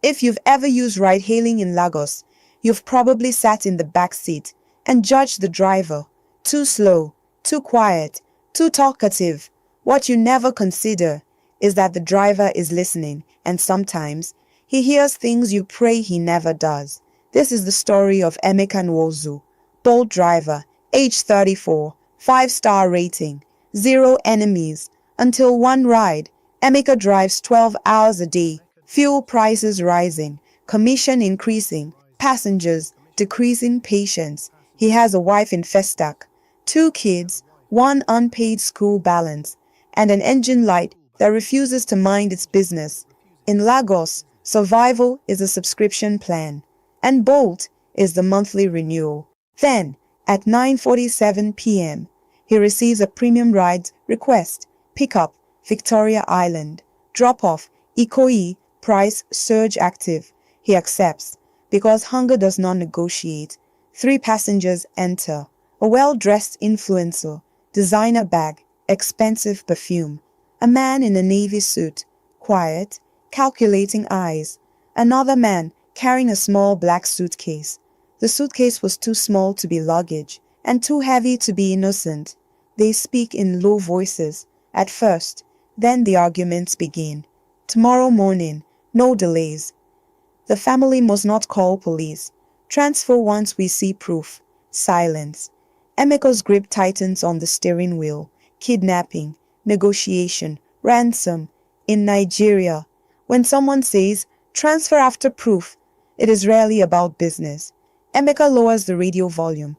If you've ever used ride-hailing in Lagos, you've probably sat in the back seat and judged the driver. Too slow, too quiet, too talkative. What you never consider is that the driver is listening, and sometimes he hears things you pray he never does. This is the story of Emeka Nwozu, bold driver, age 34, 5-star rating, 0 enemies. Until one ride, Emeka drives 12 hours a day, fuel prices rising, commission increasing, passengers decreasing, patience. He has a wife in Festac, 2 kids, 1 unpaid school balance, and an engine light that refuses to mind its business. In Lagos, survival is a subscription plan, and Bolt is the monthly renewal. Then, at 9:47 p.m., he receives a premium ride request. Pickup, Victoria Island. Drop-off, Ikoyi, price surge active. He accepts, because hunger does not negotiate. 3 passengers enter. A well-dressed influencer, designer bag, expensive perfume. A man in a navy suit, quiet, calculating eyes. Another man carrying a small black suitcase. The suitcase was too small to be luggage and too heavy to be innocent. They speak in low voices at first, then the arguments begin. Tomorrow morning, no delays. The family must not call police. Transfer once we see proof. Silence. Emeka's grip tightens on the steering wheel. Kidnapping, negotiation, ransom. In Nigeria, when someone says, transfer after proof, it is rarely about business. Emeka lowers the radio volume,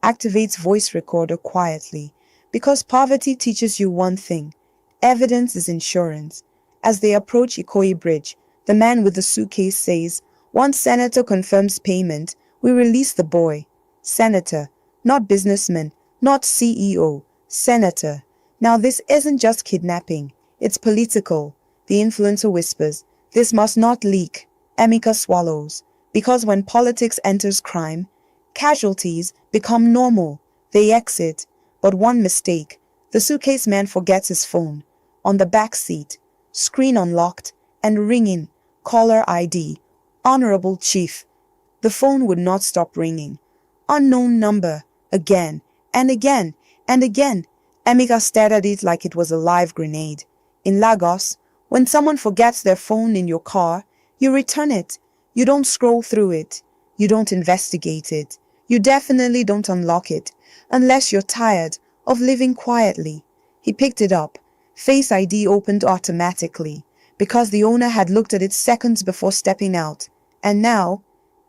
activates voice recorder quietly, because poverty teaches you one thing: evidence is insurance. As they approach Ikoyi Bridge, the man with the suitcase says, once Senator confirms payment, we release the boy. Senator, not businessman, not CEO, Senator. Now this isn't just kidnapping, it's political. The influencer whispers, this must not leak. Emeka swallows, because when politics enters crime, casualties become normal. They exit, but one mistake. The suitcase man forgets his phone. On the back seat, screen unlocked and ringing, caller ID, Honorable Chief. The phone would not stop ringing. Unknown number, again, and again, and again. Emeka stared at it like it was a live grenade. In Lagos, when someone forgets their phone in your car, you return it. You don't scroll through it. You don't investigate it. You definitely don't unlock it, unless you're tired of living quietly. He picked it up. Face ID opened automatically, because the owner had looked at it seconds before stepping out. And now,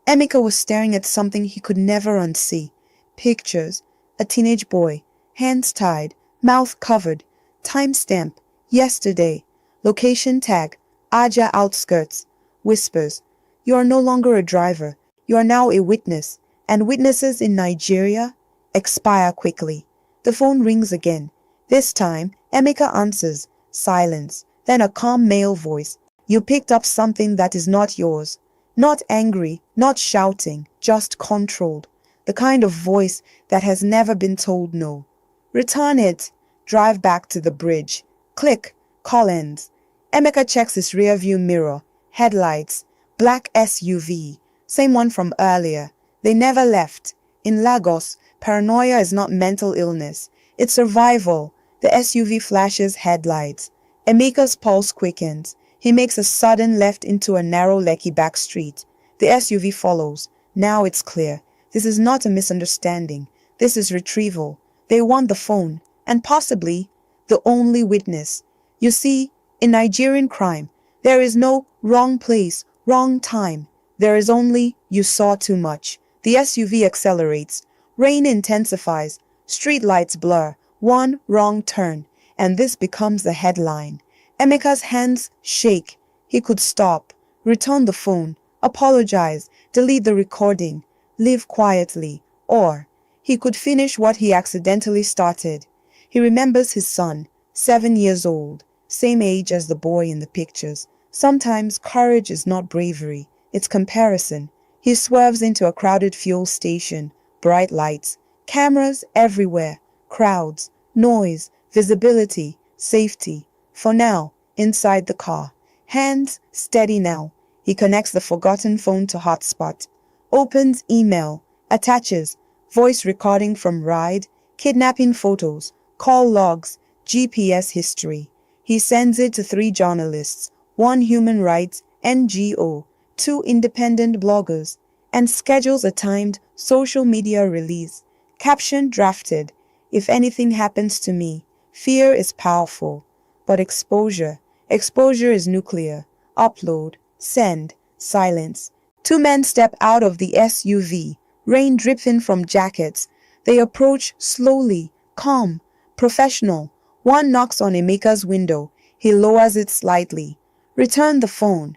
Emeka was staring at something he could never unsee. Pictures, a teenage boy, hands tied, mouth covered, timestamp, yesterday, location tag, Aja outskirts, whispers, you are no longer a driver, you are now a witness, and witnesses in Nigeria expire quickly. The phone rings again. This time, Emeka answers, silence, then a calm male voice, you picked up something that is not yours. Not angry, not shouting, just controlled. The kind of voice that has never been told no. Return it. Drive back to the bridge. Click. Call ends. Emeka checks his rearview mirror. Headlights. Black SUV. Same one from earlier. They never left. In Lagos, paranoia is not mental illness. It's survival. The SUV flashes headlights. Emeka's pulse quickens. He makes a sudden left into a narrow Lekki back street. The SUV follows. Now it's clear. This is not a misunderstanding. This is retrieval. They want the phone, and possibly the only witness. You see, in Nigerian crime, there is no wrong place, wrong time. There is only you saw too much. The SUV accelerates. Rain intensifies. Street lights blur. One wrong turn, and this becomes the headline. Emeka's hands shake. He could stop, return the phone, apologize, delete the recording, live quietly, or he could finish what he accidentally started. He remembers his son, 7 years old, same age as the boy in the pictures. Sometimes courage is not bravery, it's comparison. He swerves into a crowded fuel station, bright lights, cameras everywhere, crowds, noise, visibility, safety. For now, inside the car. Hands steady now. He connects the forgotten phone to hotspot, opens email, attaches voice recording from ride, kidnapping photos, call logs, GPS history. He sends it to 3 journalists, 1 human rights NGO, 2 independent bloggers, and schedules a timed social media release. Caption drafted, "If anything happens to me, fear is powerful, but exposure is nuclear." Upload, send, silence. 2 men step out of the SUV, rain dripping from jackets. They approach slowly, calm, professional. One knocks on Emeka's window. He lowers it slightly. "Return the phone."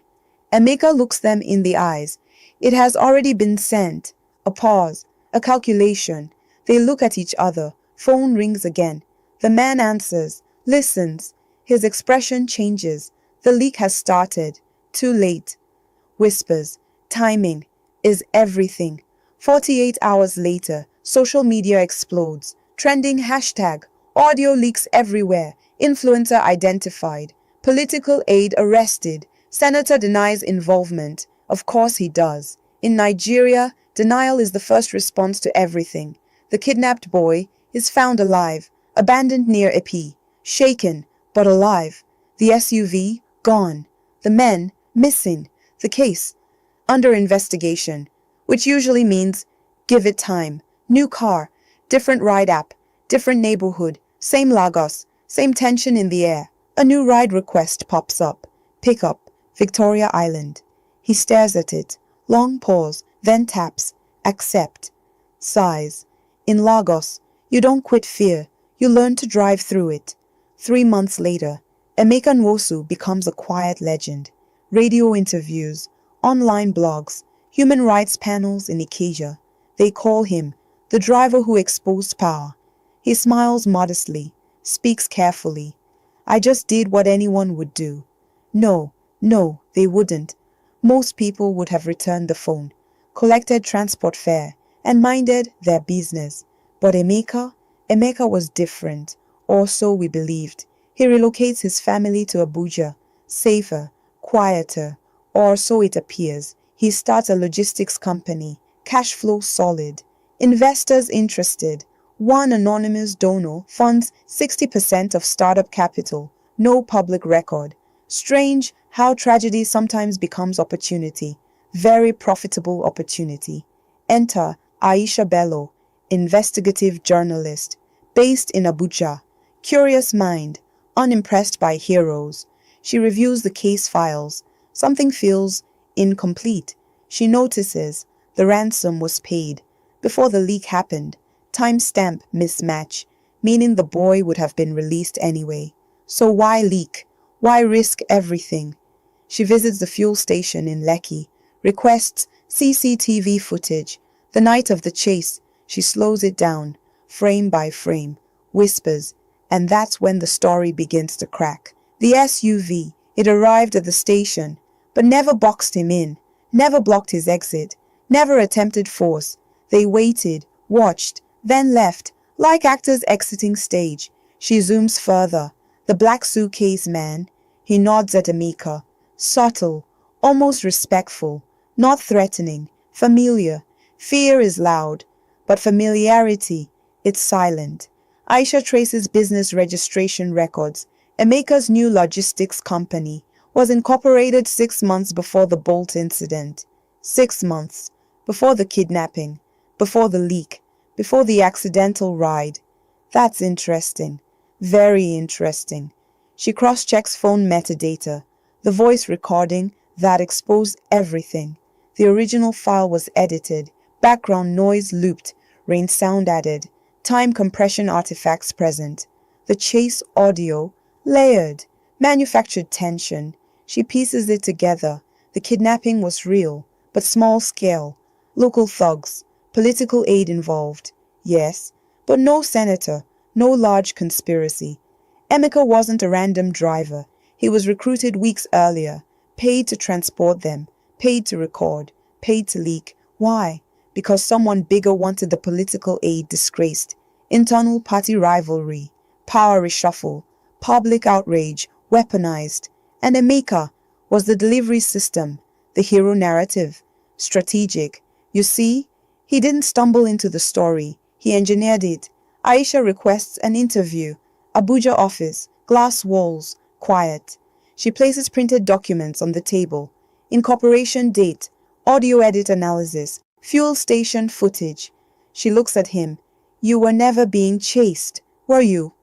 Emeka looks them in the eyes. It has already been sent. A pause, a calculation. They look at each other. Phone rings again. The man answers, listens. His expression changes. The leak has started. Too late. Whispers. Timing is everything. 48 hours later, social media explodes. Trending hashtag. Audio leaks everywhere. Influencer identified. Political aide arrested. Senator denies involvement. Of course he does. In Nigeria, denial is the first response to everything. The kidnapped boy is found alive, abandoned near Epi, shaken but alive. The SUV gone. The men missing. The case under investigation, which usually means give it time. New car, different ride app, different neighborhood, same Lagos, same tension in the air. A new ride request pops up. Pick up, Victoria Island. He stares at it. Long pause, then taps. Accept. Sighs. In Lagos, you don't quit fear. You learn to drive through it. 3 months later, Emeka Nwosu becomes a quiet legend. Radio interviews, online blogs, human rights panels in Ikeja. They call him the driver who exposed power. He smiles modestly, speaks carefully. "I just did what anyone would do." No, they wouldn't. Most people would have returned the phone, collected transport fare, and minded their business. But Emeka was different, or so we believed. He relocates his family to Abuja, safer, quieter, or so it appears. He starts a logistics company, cash flow solid, investors interested. One anonymous donor funds 60% of startup capital, no public record. Strange how tragedy sometimes becomes opportunity, very profitable opportunity. Enter Aisha Bello, investigative journalist, based in Abuja, curious mind, unimpressed by heroes. She reviews the case files. Something feels incomplete. She notices the ransom was paid before the leak happened. Timestamp mismatch, meaning the boy would have been released anyway. So why leak? Why risk everything? She visits the fuel station in Lekki, requests CCTV footage. The night of the chase, she slows it down, frame by frame, whispers, and that's when the story begins to crack. The SUV, it arrived at the station, but never boxed him in, never blocked his exit, never attempted force. They waited, watched, then left, like actors exiting stage. She zooms further. The black suitcase man, he nods at Emeka, subtle, almost respectful, not threatening, familiar. Fear is loud, but familiarity, it's silent. Aisha traces business registration records. Emeka's new logistics company was incorporated 6 months before the Bolt incident. 6 months before the kidnapping, before the leak, before the accidental ride. That's interesting. Very interesting. She cross-checks phone metadata, the voice recording that exposed everything. The original file was edited, background noise looped, rain sound added, time compression artifacts present. The chase audio, layered, manufactured tension. She pieces it together. The kidnapping was real, but small scale. Local thugs, political aid involved. Yes, but no senator, no large conspiracy. Emeka wasn't a random driver. He was recruited weeks earlier, paid to transport them, paid to record, paid to leak. Why? Because someone bigger wanted the political aid disgraced. Internal party rivalry, power reshuffle, public outrage, weaponized. And Emeka was the delivery system, The hero narrative. Strategic. You see, he didn't stumble into the story. He engineered it. Aisha requests an interview. Abuja office. Glass walls. Quiet. She places printed documents on the table. Incorporation date. Audio edit analysis. Fuel station footage. She looks at him. You were never being chased, were you?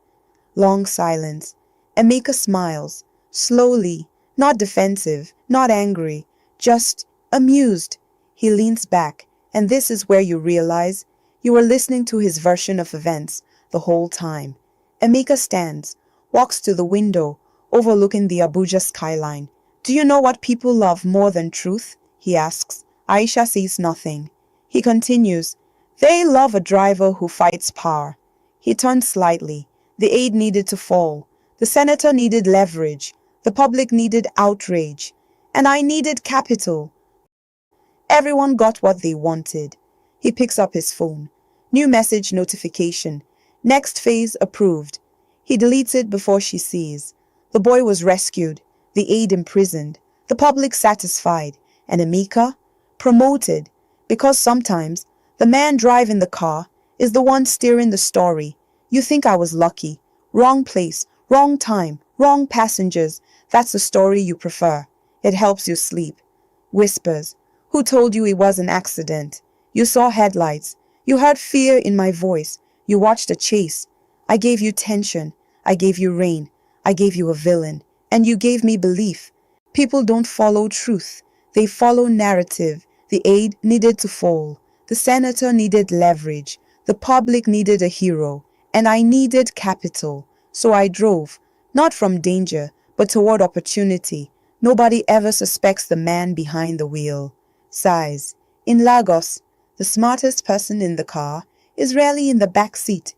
Long silence. Emeka smiles. Slowly. Not defensive. Not angry. Just amused. He leans back. And this is where you realize you were listening to his version of events the whole time. Emeka stands. Walks to the window, overlooking the Abuja skyline. Do you know what people love more than truth? He asks. Aisha says nothing. He continues. They love a driver who fights power. He turns slightly. The aide needed to fall. The senator needed leverage. The public needed outrage. And I needed capital. Everyone got what they wanted. He picks up his phone. New message notification. Next phase approved. He deletes it before she sees. The boy was rescued. The aide imprisoned. The public satisfied. And Emeka? Promoted. Because sometimes the man driving the car is the one steering the story. You think I was lucky. Wrong place, wrong time, wrong passengers. That's the story you prefer. It helps you sleep. Whispers. Who told you it was an accident? You saw headlights. You heard fear in my voice. You watched a chase. I gave you tension. I gave you rain. I gave you a villain. And you gave me belief. People don't follow truth. They follow narrative. The aide needed to fall. The senator needed leverage. The public needed a hero. And I needed capital. So I drove. Not from danger, but toward opportunity. Nobody ever suspects the man behind the wheel. Sighs. In Lagos, the smartest person in the car is rarely in the back seat.